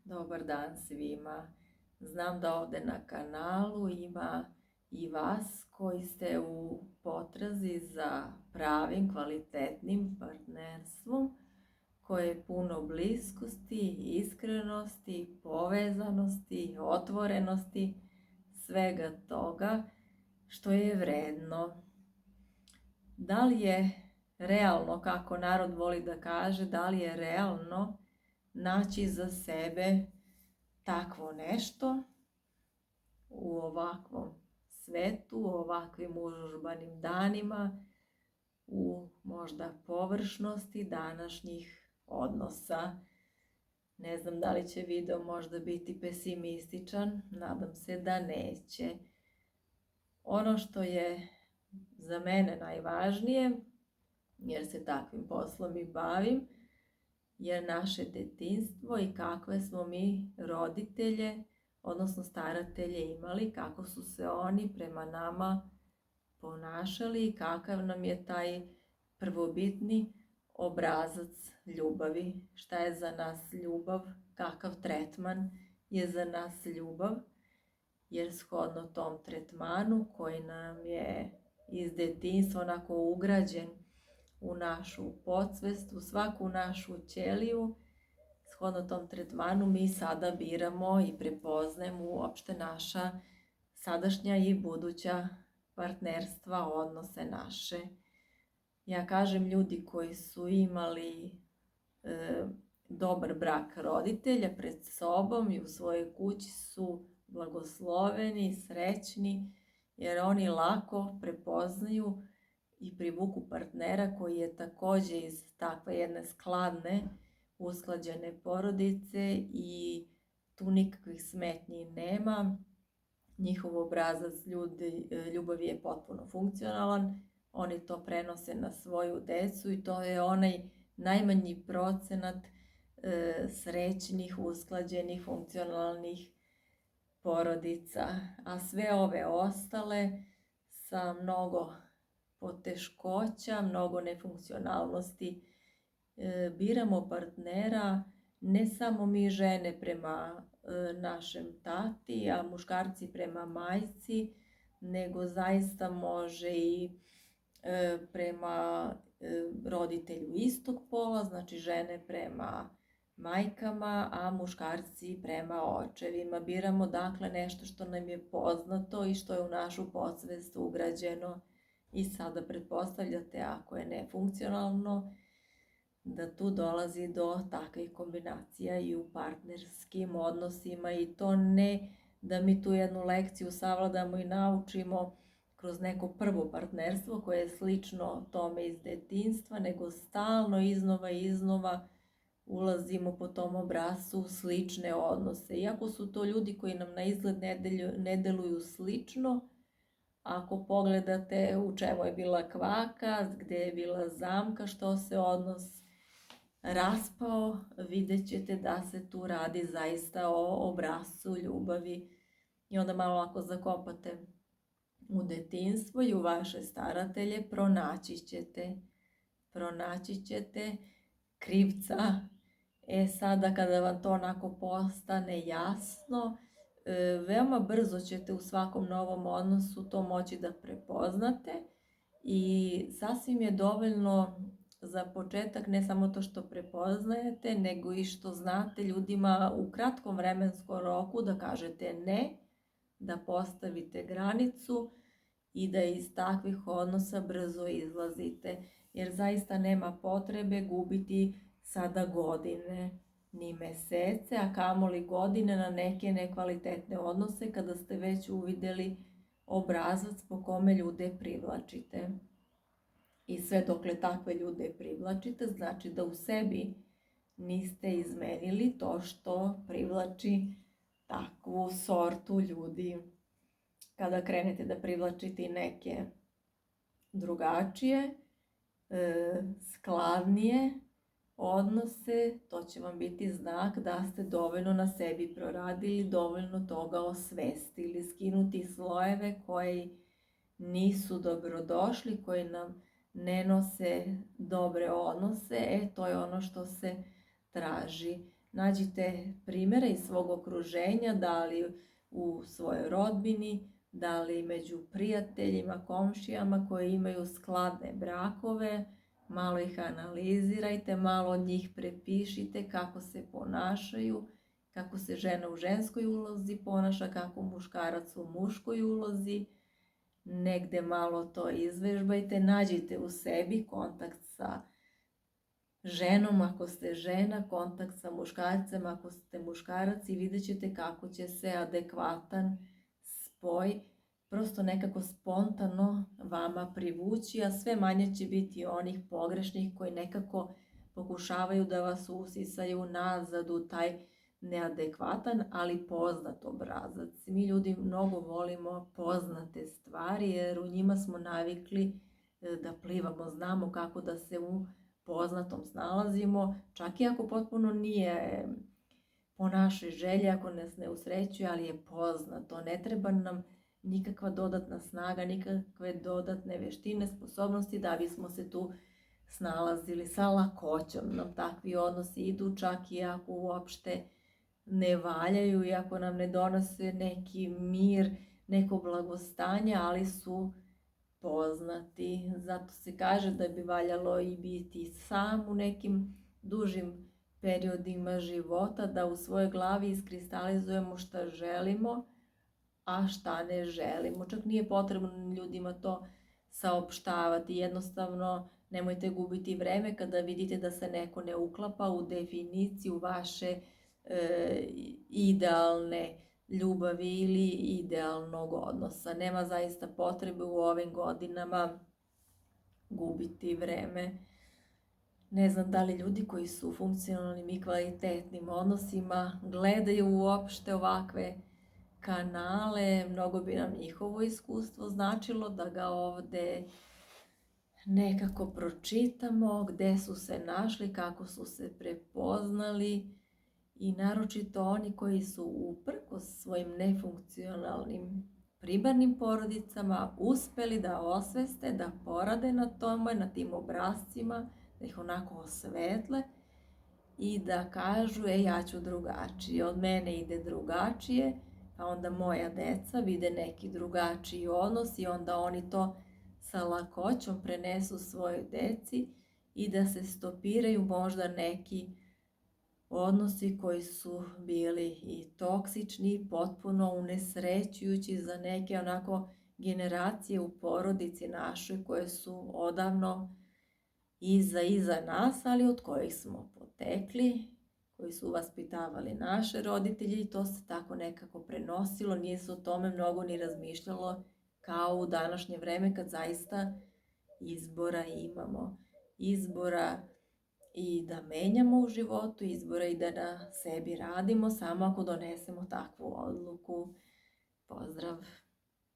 Dobar dan svima. Znam da ovde na kanalu ima i vas koji ste u potrazi za pravim, kvalitetnim partnerstvom koje je puno bliskosti, iskrenosti, povezanosti, otvorenosti, svega toga što je vredno. Da li je realno, kako narod voli da kaže, da li je realno naći za sebe takvo nešto u ovakvom svetu, u ovakvim užurbanim danima, u možda površnosti današnjih odnosa. Ne znam da li će video možda biti pesimističan, nadam se da neće. Ono što je za mene najvažnije, jer se takvim poslom i bavim, je naše detinjstvo i kakve smo mi roditelje, odnosno staratelje imali, kako su se oni prema nama ponašali i kakav nam je taj prvobitni obrazac ljubavi. Šta je za nas ljubav, kakav tretman je za nas ljubav, jer shodno tom tretmanu koji nam je iz detinjstva onako ugrađen u našu podsvest, u svaku našu ćeliju, shodno tom tretmanu mi sada biramo i prepoznajemo uopšte naša sadašnja i buduća partnerstva, odnose naše. Ja kažem, ljudi koji su imali dobar brak roditelja pred sobom i u svojoj kući su blagosloveni, srećni, jer oni lako prepoznaju i privuku partnera koji je takođe iz takve jedne skladne, usklađene porodice i tu nikakvih smetnji nema. Njihov obrazac ljubavi je potpuno funkcionalan, oni to prenose na svoju decu i to je onaj najmanji procenat srećnih, usklađenih, funkcionalnih porodica. A sve ove ostale sa mnogo poteškoća, mnogo nefunkcionalnosti, biramo partnera, ne samo mi žene prema našem tati, a muškarci prema majci, nego zaista može i prema roditelju istog pola, znači žene prema majkama, a muškarci prema očevima. Biramo dakle nešto što nam je poznato i što je u našu podsvest ugrađeno. I sada pretpostavljate, ako je nefunkcionalno, da tu dolazi do takvih kombinacija i u partnerskim odnosima, i to ne da mi tu jednu lekciju savladamo i naučimo kroz neko prvo partnerstvo koje je slično tome iz detinjstva, nego stalno iznova i iznova ulazimo po tom obrascu u slične odnose. Iako su to ljudi koji nam na izgled ne deluju slično, ako pogledate u čemu je bila kvaka, gde je bila zamka, što se odnos raspao, vidjet ćete da se tu radi zaista o obrascu ljubavi. I onda malo ako zakopate u detinjstvo i u vaše staratelje, pronaći ćete krivca. Sada kada vam to onako postane jasno, veoma brzo ćete u svakom novom odnosu to moći da prepoznate i sasvim je dovoljno za početak ne samo to što prepoznajete, nego i što znate ljudima u kratkom vremenskom roku da kažete ne, da postavite granicu i da iz takvih odnosa brzo izlazite, jer zaista nema potrebe gubiti sada godine ni mesece, a kamoli godine na neke nekvalitetne odnose kada ste već uvideli obrazac po kome ljude privlačite. I sve dokle takve ljude privlačite, znači da u sebi niste izmenili to što privlači takvu sortu ljudi. Kada krenete da privlačite i neke drugačije, skladnije odnose, to će vam biti znak da ste dovoljno na sebi proradili, dovoljno toga osvestili, skinuti slojeve koji nisu dobrodošli, koji nam ne nose dobre odnose, to je ono što se traži. Nađite primjere iz svog okruženja, da li u svojoj rodbini, da li među prijateljima, komšijama koji imaju skladne brakove, malo ih analizirajte, malo od njih prepišite kako se ponašaju, kako se žena u ženskoj ulozi ponaša, kako muškarac u muškoj ulozi. Negde malo to izvežbajte, nađite u sebi kontakt sa ženom ako ste žena, kontakt sa muškarcem ako ste muškarac i vidjet ćete kako će se adekvatan spoj prosto nekako spontano vama privući, a sve manje će biti onih pogrešnih koji nekako pokušavaju da vas usisaju nazad u taj neadekvatan, ali poznat obrazac. Mi ljudi mnogo volimo poznate stvari jer u njima smo navikli da plivamo, znamo kako da se u poznatom snalazimo, čak i ako potpuno nije po našoj želji, ako nas ne usrećuje, ali je poznato. Ne treba nam nikakva dodatna snaga, nikakve dodatne veštine, sposobnosti da bismo se tu snalazili sa lakoćom. Nam takvi odnosi idu čak i ako uopšte ne valjaju i ako nam ne donose neki mir, neko blagostanje, ali su poznati. Zato se kaže da bi valjalo i biti sam u nekim dužim periodima života, da u svojoj glavi iskristalizujemo šta želimo, a šta ne želimo. Čak nije potrebno ljudima to saopštavati. Jednostavno, nemojte gubiti vreme kada vidite da se neko ne uklapa u definiciju vaše idealne ljubavi ili idealnog odnosa. Nema zaista potrebe u ovim godinama gubiti vreme. Ne znam da li ljudi koji su u funkcionalnim i kvalitetnim odnosima gledaju uopšte ovakve kanale. Mnogo bi nam njihovo iskustvo značilo da ga ovde nekako pročitamo, gde su se našli, kako su se prepoznali. I naročito oni koji su uprkos svojim nefunkcionalnim primarnim porodicama uspeli da osveste, da porade na tome, na tim obrascima, da ih onako osvetle i da kažu, ja ću drugačije, od mene ide drugačije, pa onda moja deca vide neki drugačiji odnos i onda oni to sa lakoćom prenesu svojoj deci i da se stopiraju možda neki odnosi koji su bili i toksični i potpuno unesrećujući za neke onako generacije u porodici našoj koje su odavno iza nas, ali od kojih smo potekli, koji su vaspitavali naše roditelji i to se tako nekako prenosilo, nije se o tome mnogo ni razmišljalo kao u današnje vreme kad zaista izbora imamo. Izbora i da menjamo u životu, izbora i da na sebi radimo, samo ako donesemo takvu odluku. Pozdrav!